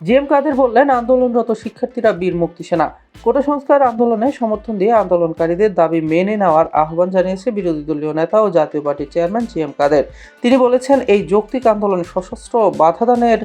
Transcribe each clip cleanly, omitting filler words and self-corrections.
GM কাদের বললেন, আন্দোলনরত শিক্ষার্থীরা বীর মুক্তি সেনা। কোটা সংস্কার আন্দোলনে সমর্থন দিয়ে আন্দোলনকারীদের দাবি মেনে নেওয়ার আহ্বান জানিয়েছে বিরোধী দলীয় নেতা ও জাতীয় পার্টির চেয়ারম্যান জিএম কাদের। তিনি বলেছেন, এই যৌক্তিক আন্দোলনে সশস্ত্র বাধাদানের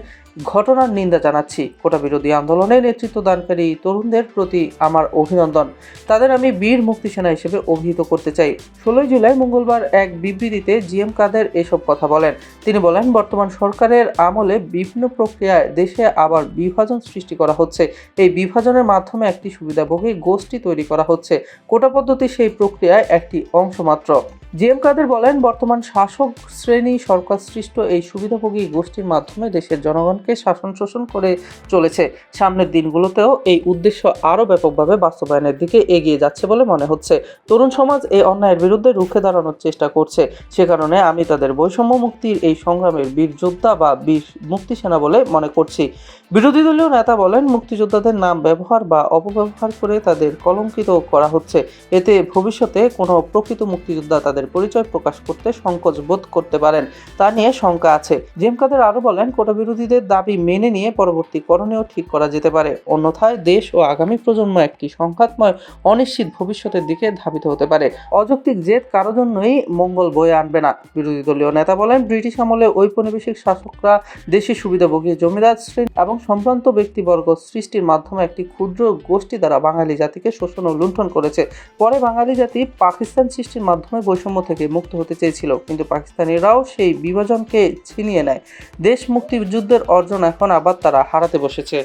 ঘটনার নিন্দা জানাচ্ছি। কোটা বিরোধী আন্দোলনে নেতৃত্ব দানকারী তরুণদের প্রতি আমার অভিনন্দন। তাদের আমি বীর মুক্তি সেনা হিসেবে অভিহিত করতে চাই। 16 জুলাই মঙ্গলবার এক বিবৃতিতে জিএম কাদের এসব কথা বলেন। তিনি বলেন, বর্তমান সরকারের আমলে বিভিন্ন প্রক্রিয়ায় দেশে আবার বিভাজন সৃষ্টি করা হচ্ছে। এই বিভাজনের মাধ্যমে একটি সুবিধাভোগী গোষ্ঠী তৈরি করা হচ্ছে। কোটা পদ্ধতি সেই প্রক্রিয়ায় একটি অংশ মাত্র। জিএম কাদের বলেন, বর্তমান শাসক শ্রেণী সরকার সৃষ্ট এই সুবিধাভোগী গোষ্ঠীর মাধ্যমে দেশের জনগণকে শাসন শোষণ করে চলেছে। সামনের দিনগুলোতেও এই উদ্দেশ্য আরও ব্যাপকভাবে বাস্তবায়নের দিকে এগিয়ে যাচ্ছে বলে মনে হচ্ছে। তরুণ সমাজ এই অন্যায়ের বিরুদ্ধে রুখে দাঁড়ানোর চেষ্টা করছে। সে কারণে আমি তাদের বৈষম্য মুক্তির এই সংগ্রামের বীর যোদ্ধা বা বীর মুক্তি সেনা বলে মনে করছি। বিরোধী দলীয় নেতা বলেন, মুক্তিযোদ্ধাদের নাম ব্যবহার বা অপব্যবহার করে তাদের কলঙ্কিত করা হচ্ছে। এতে ভবিষ্যতে কোনো প্রকৃত মুক্তিযোদ্ধা তাদের পরিচয় প্রকাশ করতে সংকোচ বোধ করতে পারেন, তা নিয়ে শঙ্কা আছে। জিএম কাদের আরও বলেন, কোটা বিরোধীদের দাবি মেনে নিয়ে পরবর্তী করণীয় ঠিক করা যেতে পারে। অন্যথায় দেশ ও আগামী প্রজন্ম একটি সংঘাতময় অনিশ্চিত ভবিষ্যতের দিকে ধাবিত হতে পারে। অযৌক্তিক জেদ কারো জন্যই মঙ্গল বয়ে আনবে না। বিরোধী দলীয় নেতা বলেন, ব্রিটিশ আমলে ঔপনিবেশিক শাসকরা দেশি সুবিধাভোগী জমিদার শ্রেণী এবং সম্ভ্রান্ত ব্যক্তিবর্গ সৃষ্টির মাধ্যমে একটি ক্ষুদ্র গোষ্ঠী দ্বারা বাঙালি জাতিকে শোষণ ও লুণ্ঠন করেছে। পরে বাঙালি জাতি পাকিস্তান সৃষ্টির মাধ্যমে বৈষম্য থেকে মুক্ত হতে চেয়েছিল, কিন্তু পাকিস্তানিরাও সেই বিভাজনকে ছিনিয়ে নেয়। দেশ মুক্তিযুদ্ধের অর্জন এখন আবার তারা হারাতে বসেছে।